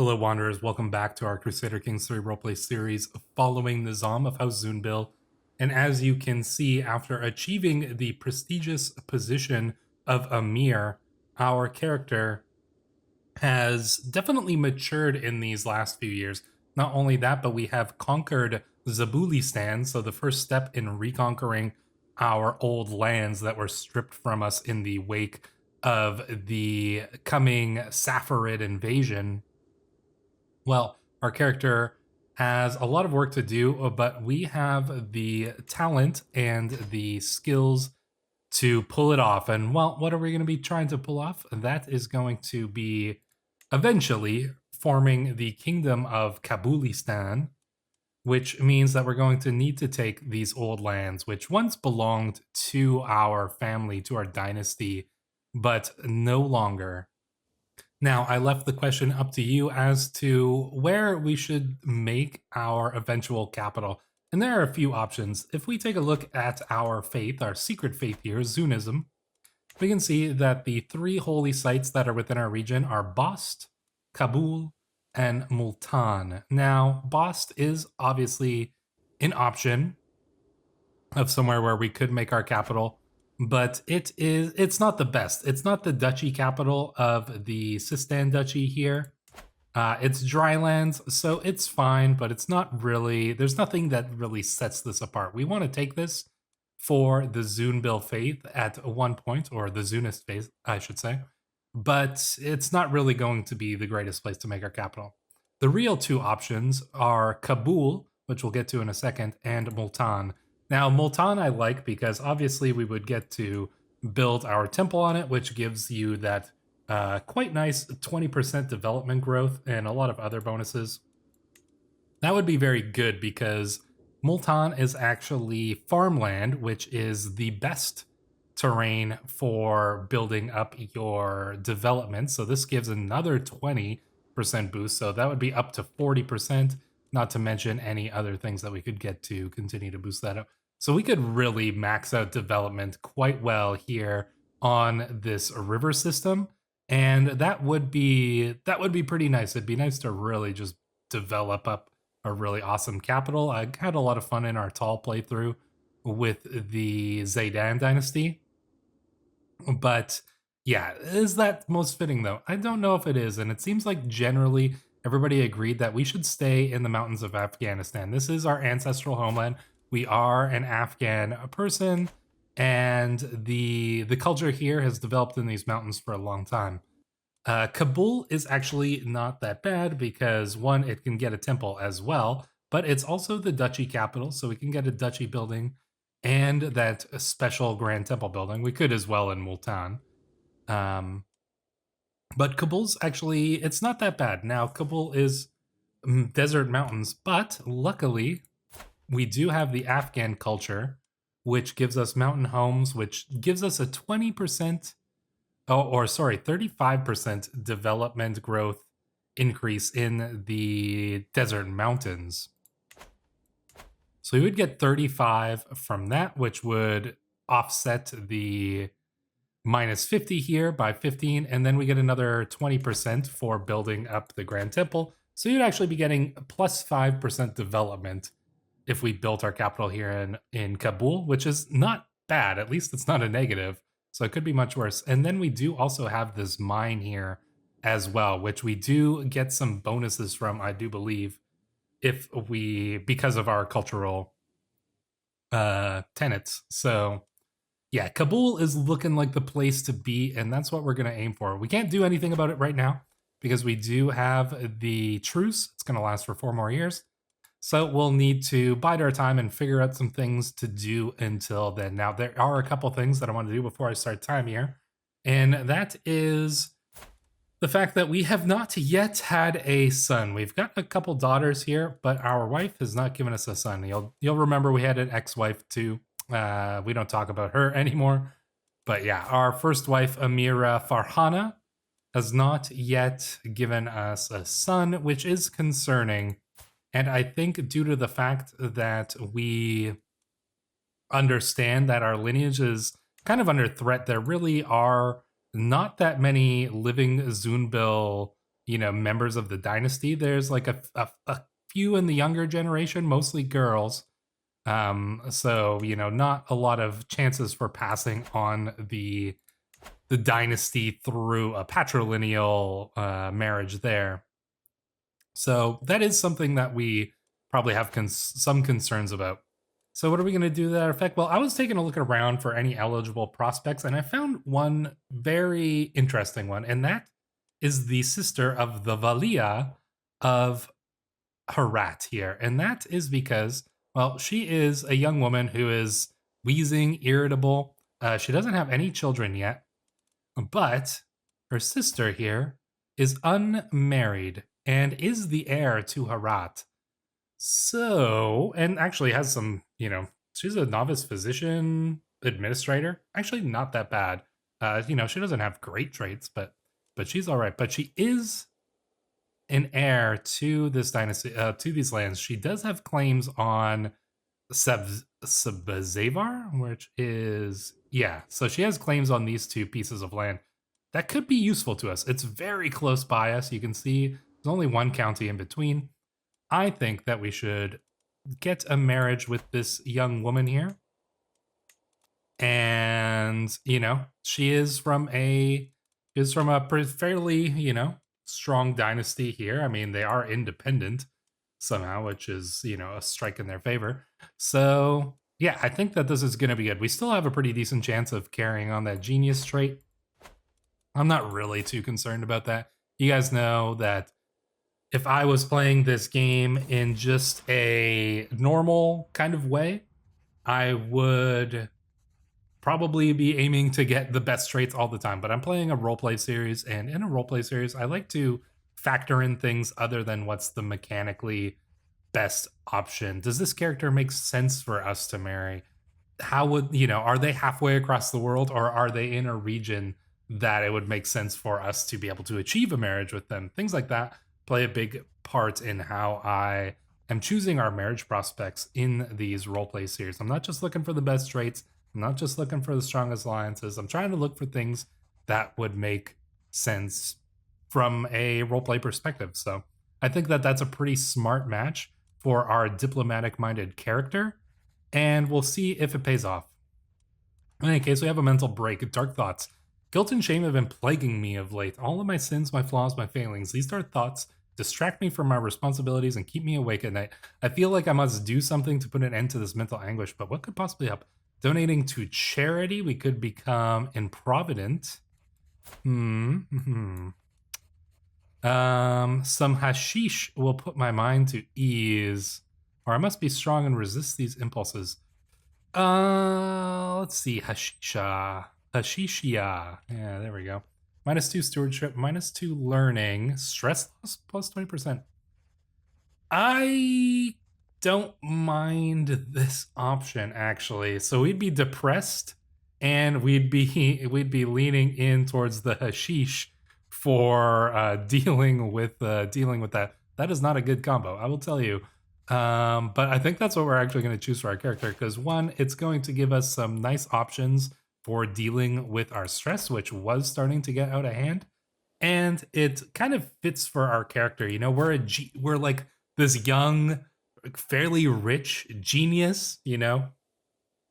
Hello, Wanderers. Welcome back to our Crusader Kings 3 roleplay series following the Nizam of House Zunbil. And as you can see, after achieving the prestigious position of Emir, our character has definitely matured in these last few years. Not only that, but we have conquered Zabulistan, so the first step in reconquering our old lands that were stripped from us in the wake of the coming Saffarid invasion. Well, our character has a lot of work to do, but we have the talent and the skills to pull it off. And well, what are we going to be trying to pull off? That is going to be eventually forming the kingdom of Kabulistan, which means that we're going to need to take these old lands, which once belonged to our family, to our dynasty, but no longer. Now, I left the question up to you as to where we should make our eventual capital. And there are a few options. If we take a look at our faith, our secret faith here, Zunism, we can see that the three holy sites that are within our region are Bast, Kabul, and Multan. Now, Bast is obviously an option of somewhere where we could make our capital, but it's not the best. It's not the duchy capital of the Sistan duchy here. It's dry lands, so it's fine, but it's not really, there's nothing that really sets this apart. We want to take this for the Zunbil faith at one point, or the Zunist faith, I should say, but it's not really going to be the greatest place to make our capital. The real two options are Kabul, which we'll get to in a second, and Multan. Now, Multan I like because obviously we would get to build our temple on it, which gives you that quite nice 20% development growth and a lot of other bonuses. That would be very good because Multan is actually farmland, which is the best terrain for building up your development. So this gives another 20% boost. So that would be up to 40%, not to mention any other things that we could get to continue to boost that up. So we could really max out development quite well here on this river system. And that would be pretty nice. It'd be nice to really just develop up a really awesome capital. I had a lot of fun in our Tal playthrough with the Zaydan dynasty. But yeah, is that most fitting though? I don't know if it is. And it seems like generally everybody agreed that we should stay in the mountains of Afghanistan. This is our ancestral homeland. We are an Afghan person, and the culture here has developed in these mountains for a long time. Kabul is actually not that bad because, one, it can get a temple as well, but it's also the duchy capital, so we can get a duchy building and that special grand temple building. We could as well in Multan. But Kabul's actually, it's not that bad. Now, Kabul is desert mountains, but luckily we do have the Afghan culture, which gives us mountain homes, which gives us a 20%, 35% development growth increase in the desert mountains. So we would get 35 from that, which would offset the minus 50 here by 15, and then we get another 20% for building up the Grand Temple. So you'd actually be getting plus 5% development if we built our capital here in Kabul, which is not bad. At least it's not a negative. So it could be much worse. And then we do also have this mine here as well, which we do get some bonuses from, I do believe, because of our cultural tenets. So yeah, Kabul is looking like the place to be, and that's what we're going to aim for. We can't do anything about it right now because we do have the truce. It's going to last for 4 more years. So we'll need to bide our time and figure out some things to do until then. Now, there are a couple things that I want to do before I start time here, and that is the fact that we have not yet had a son. We've got a couple daughters here, but our wife has not given us a son. You'll remember we had an ex-wife too. We don't talk about her anymore. But yeah, our first wife, Amira Farhana, has not yet given us a son, which is concerning. And I think due to the fact that we understand that our lineage is kind of under threat, there really are not that many living Zunbil members of the dynasty. There's like a few in the younger generation, mostly girls. So not a lot of chances for passing on the dynasty through a patrilineal marriage there. So that is something that we probably have some concerns about. So what are we going to do to that effect? Well, I was taking a look around for any eligible prospects, and I found one very interesting one, and that is the sister of the Valia of Herat here. And that is because, well, she is a young woman who is wheezing, irritable. She doesn't have any children yet, but her sister here is unmarried and is the heir to Herat. So, and actually has some, she's a novice physician administrator. Actually, not that bad. She doesn't have great traits, but she's all right. But she is an heir to this dynasty, to these lands. She does have claims on Zavar, which is, yeah. So she has claims on these two pieces of land that could be useful to us. It's very close by us. You can see there's only one county in between. I think that we should get a marriage with this young woman here. And, she is from a fairly, strong dynasty here. I mean, they are independent somehow, which is, a strike in their favor. So, yeah, I think that this is going to be good. We still have a pretty decent chance of carrying on that genius trait. I'm not really too concerned about that. You guys know that if I was playing this game in just a normal kind of way, I would probably be aiming to get the best traits all the time. But I'm playing a roleplay series, and in a roleplay series, I like to factor in things other than what's the mechanically best option. Does this character make sense for us to marry? How would, are they halfway across the world, or are they in a region that it would make sense for us to be able to achieve a marriage with them? Things like that play a big part in how I am choosing our marriage prospects in these roleplay series. I'm not just looking for the best traits. I'm not just looking for the strongest alliances. I'm trying to look for things that would make sense from a roleplay perspective. So I think that that's a pretty smart match for our diplomatic-minded character, and we'll see if it pays off. In any case, we have a mental break. Dark thoughts. Guilt and shame have been plaguing me of late. All of my sins, my flaws, my failings. These dark thoughts distract me from my responsibilities and keep me awake at night. I feel like I must do something to put an end to this mental anguish, but what could possibly help? Donating to charity. We could become improvident. Some hashish will put my mind to ease. Or I must be strong and resist these impulses. Let's see. Hashishia. Yeah, there we go. -2 stewardship, -2 learning, stress loss plus 20%. I don't mind this option, actually. So we'd be depressed, and we'd be leaning in towards the hashish for dealing with that. That is not a good combo, I will tell you. But I think that's what we're actually going to choose for our character, because one, it's going to give us some nice options for dealing with our stress, which was starting to get out of hand, and it kind of fits for our character. We're like this young, fairly rich genius.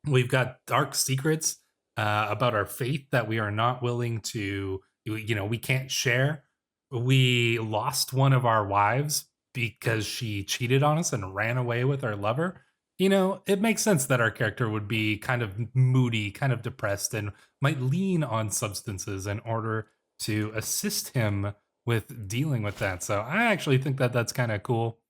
We've got dark secrets about our faith that we are not willing to, we can't share. We lost one of our wives because she cheated on us and ran away with our lover. It makes sense that our character would be kind of moody, kind of depressed, and might lean on substances in order to assist him with dealing with that. So I actually think that that's kind of cool.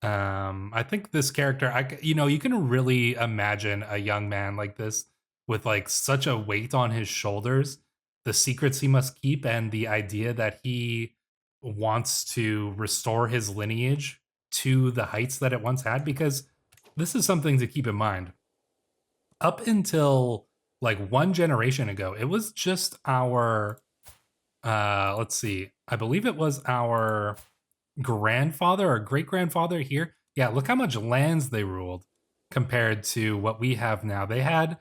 I think this character, you can really imagine a young man like this with like such a weight on his shoulders, the secrets he must keep, and the idea that he wants to restore his lineage to the heights that it once had, because this is something to keep in mind. Up until like one generation ago, it was just our, let's see, I believe it was our grandfather or great grandfather here. Yeah, look how much lands they ruled compared to what we have now. They had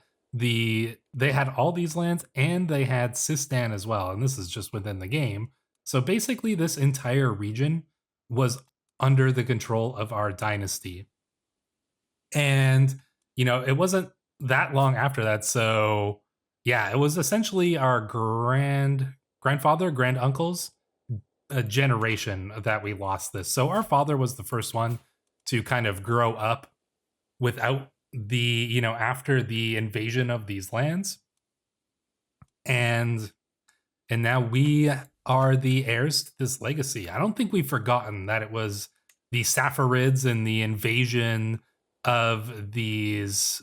all these lands, and they had Sistan as well, and this is just within the game. So basically, this entire region was under the control of our dynasty. And, it wasn't that long after that. So, yeah, it was essentially our grandfather, granduncle's a generation that we lost this. So our father was the first one to kind of grow up without after the invasion of these lands. And now we are the heirs to this legacy. I don't think we've forgotten that it was the Saffarids and the invasion of these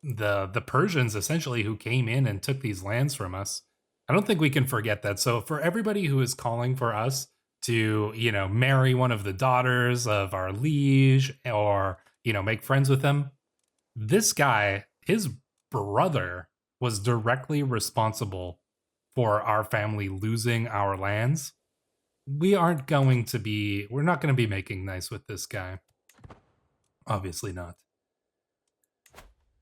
the Persians essentially who came in and took these lands from us. I don't think we can forget that. So for everybody who is calling for us to, marry one of the daughters of our liege or, make friends with them, this guy, his brother was directly responsible for our family losing our lands. We're not going to be making nice with this guy. Obviously not.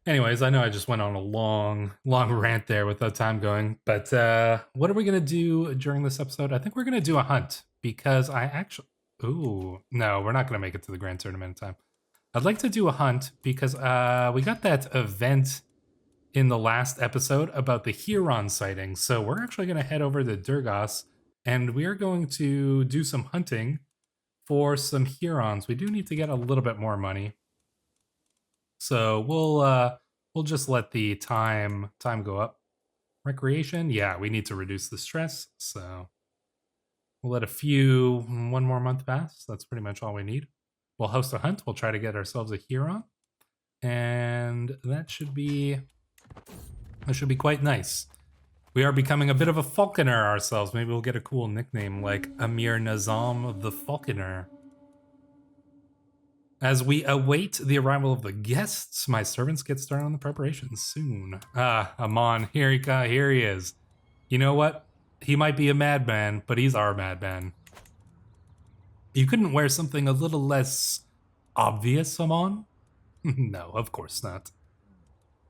Anyways, I know I just went on a long rant there without time going, but what are we going to do during this episode? I think we're going to do a hunt because no, we're not going to make it to the grand tournament in time. I'd like to do a hunt because we got that event in the last episode about the Huron sighting. So we're actually going to head over to Durgas and we are going to do some hunting for some Hurons. We do need to get a little bit more money. So we'll just let the time go up. Recreation, yeah, we need to reduce the stress. So we'll let one more month pass. That's pretty much all we need. We'll host a hunt. We'll try to get ourselves a Huron. And that should be quite nice. We are becoming a bit of a falconer ourselves. Maybe we'll get a cool nickname like Amir Nizam the Falconer. As we await the arrival of the guests, my servants get started on the preparations soon. Amon, here he is. You know what? He might be a madman, but he's our madman. You couldn't wear something a little less obvious, Amon? No, of course not.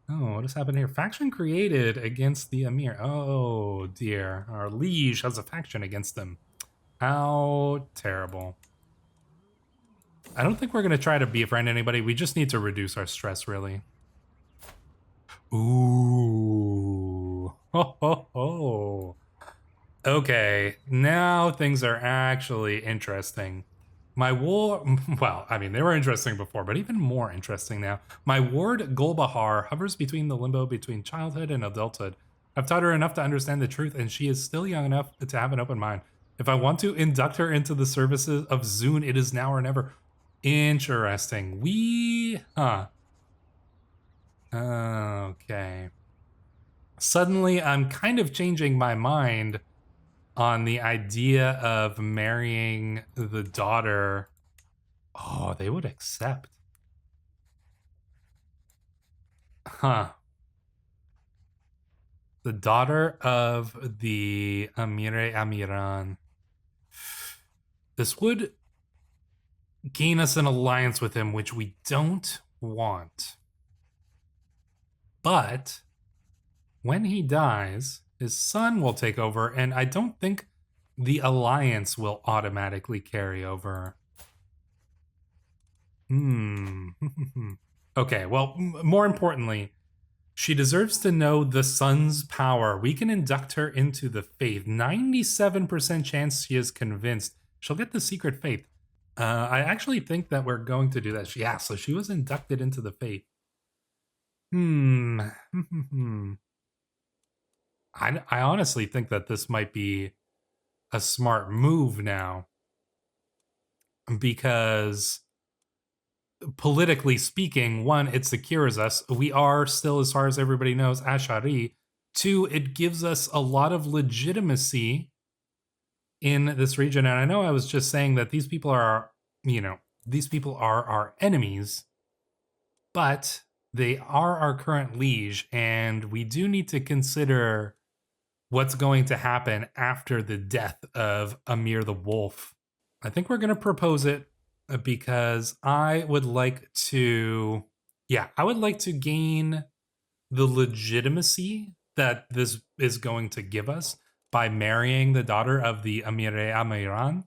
Oh, what has happened here? Faction created against the Emir. Oh, dear. Our liege has a faction against them. How terrible. I don't think we're going to try to befriend anybody. We just need to reduce our stress, really. Ooh. Ho, ho, ho. Okay, now things are actually interesting. Well, I mean, they were interesting before, but even more interesting now. My ward, Golbahar, hovers between the limbo between childhood and adulthood. I've taught her enough to understand the truth, and she is still young enough to have an open mind. If I want to induct her into the services of Zhun, it is now or never. Interesting. Okay. Suddenly, I'm kind of changing my mind on the idea of marrying the daughter. Oh, they would accept. Huh. The daughter of the Amire Amiran. This would gain us an alliance with him, which we don't want. But when he dies, his son will take over, and I don't think the alliance will automatically carry over. Okay, well, more importantly, she deserves to know the son's power. We can induct her into the faith. 97% chance she is convinced. She'll get the secret faith. I actually think that we're going to do that. Yeah, so she was inducted into the faith. I honestly think that this might be a smart move now. Because politically speaking, one, it secures us. We are still, as far as everybody knows, Ash'ari. Two, it gives us a lot of legitimacy in this region. And I know I was just saying that these people are, our enemies, but they are our current liege, and we do need to consider what's going to happen after the death of Amir the Wolf. I think we're going to propose it because I would like to gain the legitimacy that this is going to give us by marrying the daughter of the Amir-e Amiran.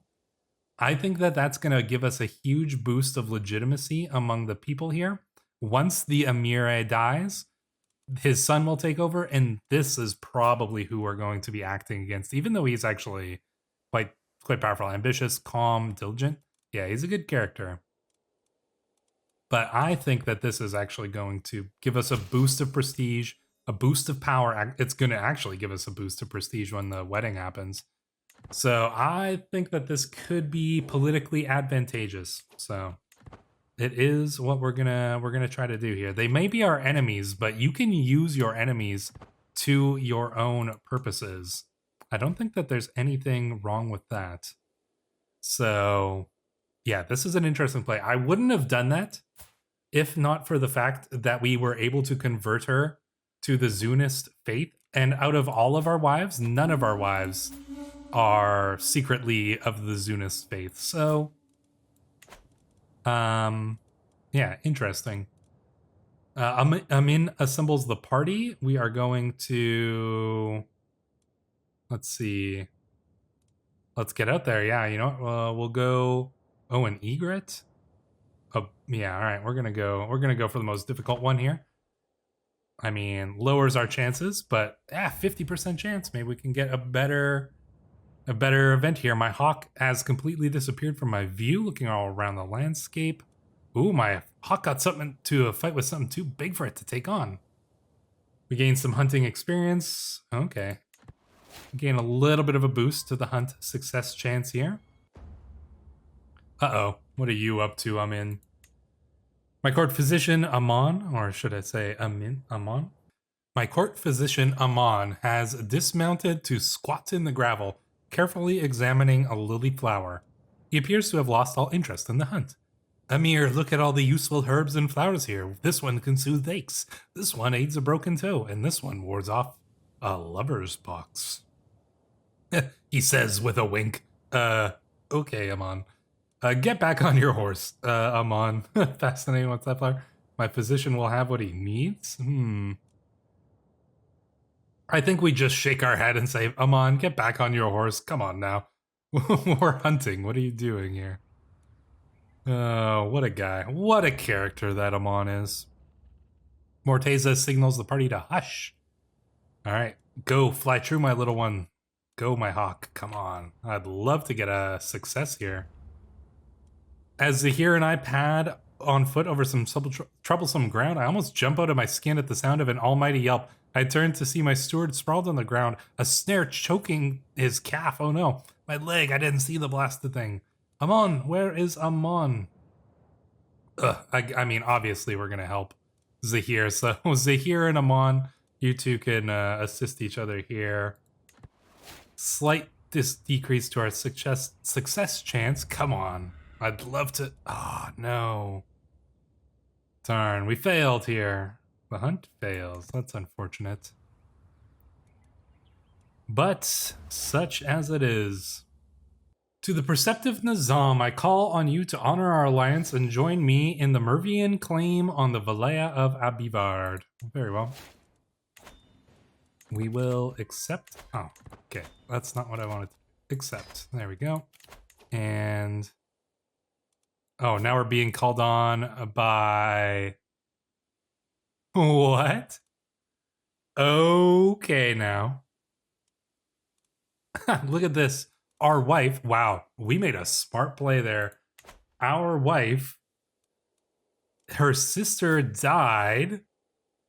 I think that that's going to give us a huge boost of legitimacy among the people here. Once the Amir dies, his son will take over, and this is probably who we're going to be acting against, even though he's actually quite powerful, ambitious, calm, diligent. Yeah, he's a good character. But I think that this is actually going to give us a boost of prestige, a boost of power. It's going to actually give us a boost of prestige when the wedding happens. So I think that this could be politically advantageous. So it is what we're gonna try to do here. They may be our enemies, but you can use your enemies to your own purposes. I don't think that there's anything wrong with that. So yeah, this is an interesting play. I wouldn't have done that if not for the fact that we were able to convert her to the Zunist faith. And out of all of our wives, none of our wives are secretly of the Zunist faith. So, yeah, interesting. Amin assembles the party. We are going to, let's see. Let's get out there. Yeah, you know what? We'll go. Oh, an egret. Oh, yeah. All right, we're gonna go. We're gonna go for the most difficult one here. I mean, lowers our chances, but 50% chance. Maybe we can get a better event here. My hawk has completely disappeared from my view, looking all around the landscape. Ooh, my hawk got something to a fight with something too big for it to take on. We gain some hunting experience. Okay. Gain a little bit of a boost to the hunt success chance here. Uh-oh. What are you up to, Amin? My court physician, Amon, or should I say Amon? My court physician, Amon, has dismounted to squat in the gravel, carefully examining a lily flower. He appears to have lost all interest in the hunt. Amir, look at all the useful herbs and flowers here. This one can soothe aches, this one aids a broken toe, and this one wards off a lover's pox. He says with a wink. Okay, Amon. Get back on your horse, Amon. Fascinating, what's that flower? My physician will have what he needs? I think we just shake our head and say, Amon, get back on your horse. Come on now. We're hunting. What are you doing here? Oh, what a guy. What a character that Amon is. Morteza signals the party to hush. All right, go, fly true, my little one. Go, my hawk. Come on. I'd love to get a success here. As Zahir and I pad on foot over some troublesome ground, I almost jump out of my skin at the sound of an almighty yelp. I turned to see my steward sprawled on the ground, a snare choking his calf. Oh no, my leg, I didn't see the blasted thing. Amon, where is Amon? I mean, obviously we're gonna help Zahir. So Zahir and Amon, you two can assist each other here. Slight decrease to our success chance. Come on. I'd love to. Oh, no. Darn, we failed here. The hunt fails. That's unfortunate. But such as it is. To the perceptive Nizam, I call on you to honor our alliance and join me in the Mervian claim on the Valaya of Abivard. Very well. We will accept. Oh, okay. That's not what I wanted to accept. There we go. And oh, now we're being called on by what? Okay, now. Look at this. Our wife, wow, we made a smart play there. Our wife, her sister died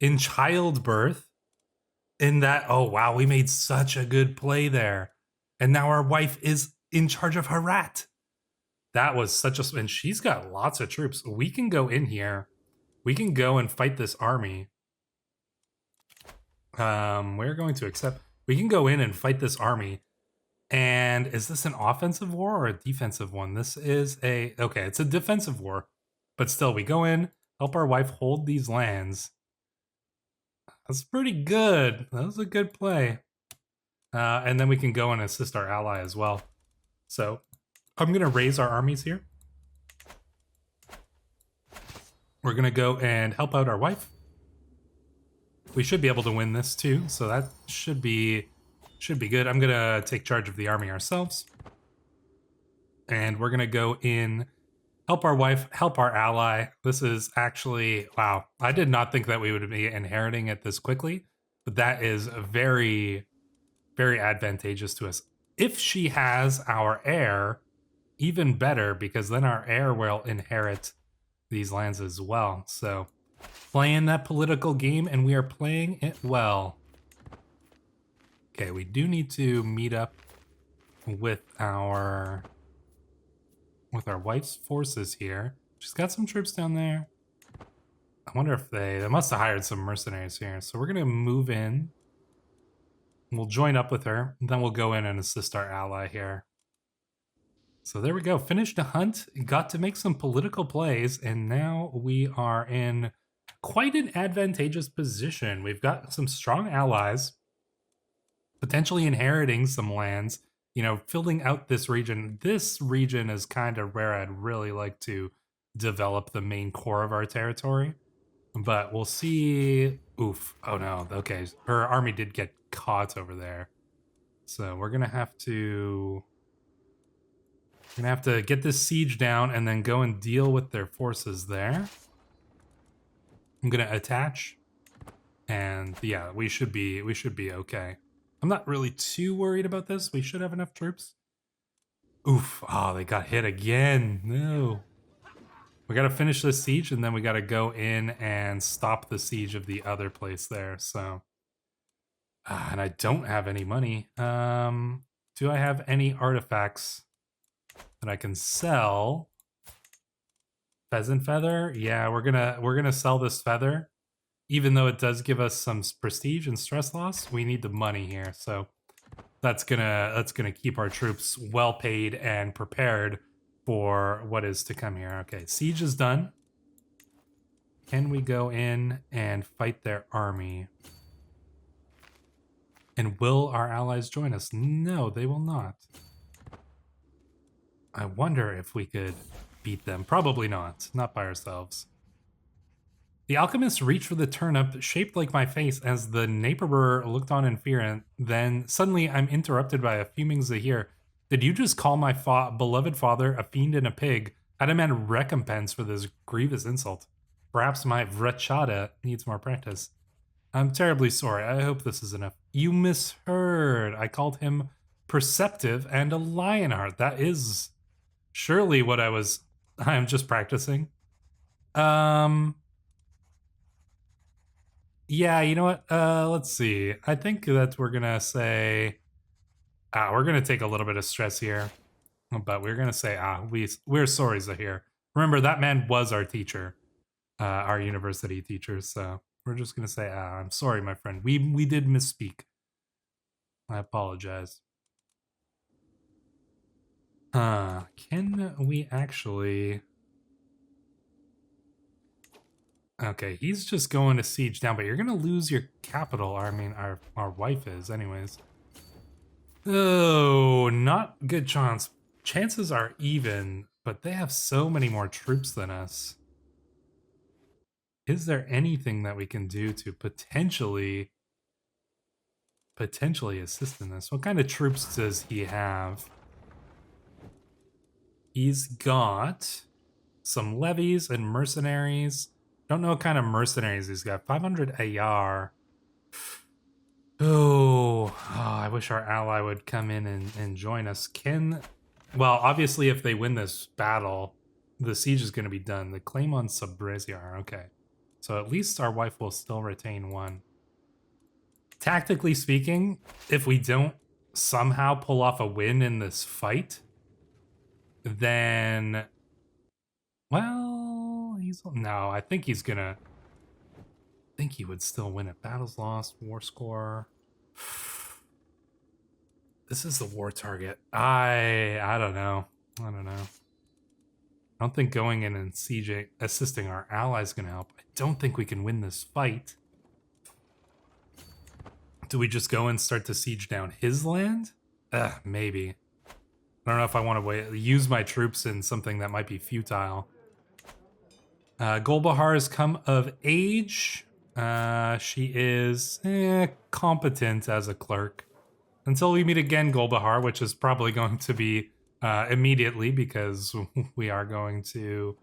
in childbirth. In that, oh wow, we made such a good play there. And now our wife is in charge of Herat. That was such a, and she's got lots of troops. We can go in here. We can go and fight this army. We're going to accept, we can go in and fight this army. And is this an offensive war or a defensive one? This is a, okay, it's a defensive war. But still, we go in, help our wife hold these lands. That's pretty good. That was a good play. And then we can go and assist our ally as well. So I'm going to raise our armies here. We're going to go and help out our wife. We should be able to win this too. So that should be Should be good. I'm gonna take charge of the army ourselves. And we're gonna go in, help our wife, help our ally. This is actually, wow. I did not think that we would be inheriting it this quickly, but that is very, very advantageous to us. If she has our heir, even better, because then our heir will inherit these lands as well. So playing that political game, and we are playing it well. Okay, we do need to meet up with our wife's forces here. She's got some troops down there. I wonder if they must have hired some mercenaries here. So we're gonna move in. We'll join up with her, and then we'll go in and assist our ally here. So there we go. Finished a hunt, got to make some political plays, and now we are in quite an advantageous position. We've got some strong allies, potentially inheriting some lands, you know, filling out this region. This region is kind of where I'd really like to develop the main core of our territory. But we'll see. Oof. Oh no. Okay. Her army did get caught over there. So we're gonna have to get this siege down and then go and deal with their forces there. I'm gonna attach. And yeah, we should be okay. I'm not really too worried about this. We should have enough troops. Oof. Oh, they got hit again. No. We got to finish this siege, and then we got to go in and stop the siege of the other place there. So, and I don't have any money. Do I have any artifacts that I can sell? Pheasant feather? Yeah, we're gonna sell this feather. Even though it does give us some prestige and stress loss, we need the money here. So that's gonna keep our troops well paid and prepared for what is to come here. Okay, siege is done. Can we go in and fight their army? And will our allies join us? No, they will not. I wonder if we could beat them. Probably not. Not by ourselves. The alchemist reached for the turnip, shaped like my face, as the neighbor looked on in fear, and then suddenly I'm interrupted by a fuming Zahir. Did you just call my beloved father a fiend and a pig? I demand recompense for this grievous insult. Perhaps my vrachada needs more practice. I'm terribly sorry. I hope this is enough. You misheard. I called him perceptive and a lionheart. That is surely what I'm just practicing. Yeah, you know what? Let's see. I think that we're gonna say, we're gonna take a little bit of stress here, but we're gonna say, we're sorry, Zahir. Remember, that man was our teacher, our university teacher. So we're just gonna say, I'm sorry, my friend. We did misspeak. I apologize. Can we actually? Okay, he's just going to siege down, but you're gonna lose your capital. I mean, our wife is, anyways. Oh, not good chance. Chances are even, but they have so many more troops than us. Is there anything that we can do to potentially assist in this? What kind of troops does he have? He's got some levies and mercenaries. Don't know what kind of mercenaries he's got. 500 AR. Oh, I wish our ally would come in and join us. Well, obviously, if they win this battle, the siege is going to be done. The claim on Sabraziar. Okay. So at least our wife will still retain one. Tactically speaking, if we don't somehow pull off a win in this fight, then, well, no, I think he's gonna, I think he would still win it. Battles lost, war score. This is the war target. I don't know. I don't think going in and sieging, assisting our allies is gonna help. I don't think we can win this fight. Do we just go and start to siege down his land? Maybe. I don't know if I want to use my troops in something that might be futile. Golbahar has come of age. She is competent as a clerk. Until we meet again, Golbahar, which is probably going to be immediately because we are going to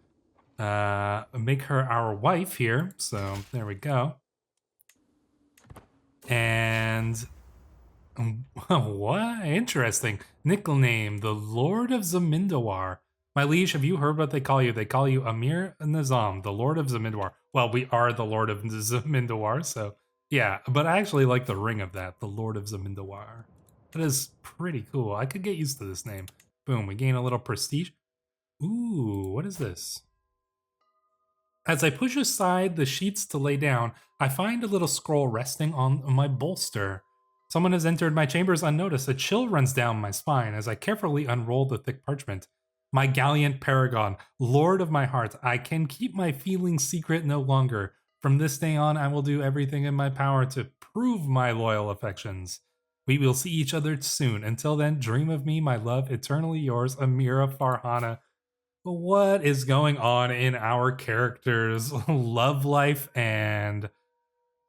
make her our wife here. So there we go. And what? Interesting. Nickname, the Lord of Zamindawar. My liege, have you heard what they call you? They call you Amir Nizam, the Lord of Zamindawar. Well, we are the Lord of Zamindawar, so yeah. But I actually like the ring of that, the Lord of Zamindawar. That is pretty cool. I could get used to this name. Boom, we gain a little prestige. Ooh, what is this? As I push aside the sheets to lay down, I find a little scroll resting on my bolster. Someone has entered my chambers unnoticed. A chill runs down my spine as I carefully unroll the thick parchment. My gallant paragon, lord of my heart, I can keep my feelings secret no longer. From this day on, I will do everything in my power to prove my loyal affections. We will see each other soon. Until then, dream of me, my love, eternally yours, Amira Farhana. What is going on in our characters' love life and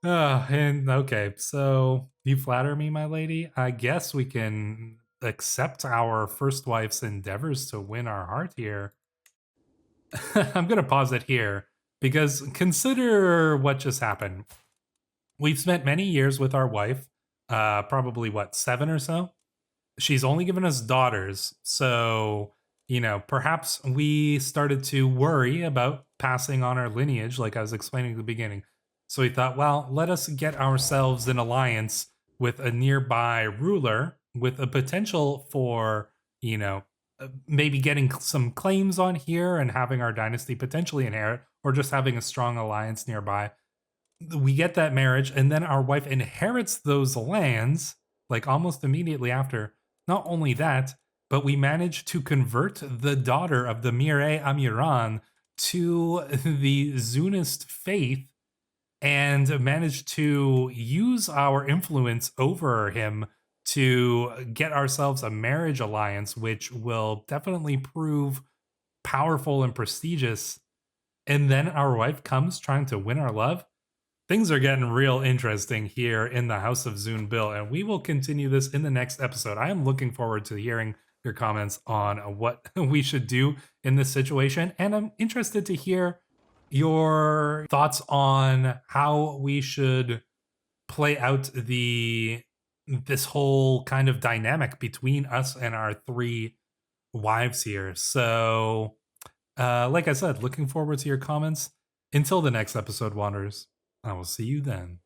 okay, so you flatter me, my lady. I guess we can accept our first wife's endeavors to win our heart here. I'm gonna pause it here because consider what just happened. We've spent many years with our wife, probably what, 7 or so? She's only given us daughters. So, perhaps we started to worry about passing on our lineage, like I was explaining at the beginning. So we thought, well, let us get ourselves an alliance with a nearby ruler with a potential for, maybe getting some claims on here and having our dynasty potentially inherit, or just having a strong alliance nearby. We get that marriage, and then our wife inherits those lands like almost immediately after. Not only that, but we managed to convert the daughter of the Mire Amiran to the Zunist faith and managed to use our influence over him to get ourselves a marriage alliance, which will definitely prove powerful and prestigious. And then our wife comes trying to win our love. Things are getting real interesting here in the House of Zunbil, and we will continue this in the next episode. I am looking forward to hearing your comments on what we should do in this situation, and I'm interested to hear your thoughts on how we should play out this whole kind of dynamic between us and our 3 wives here. So, like I said, looking forward to your comments. Until the next episode, Wanderers. I will see you then.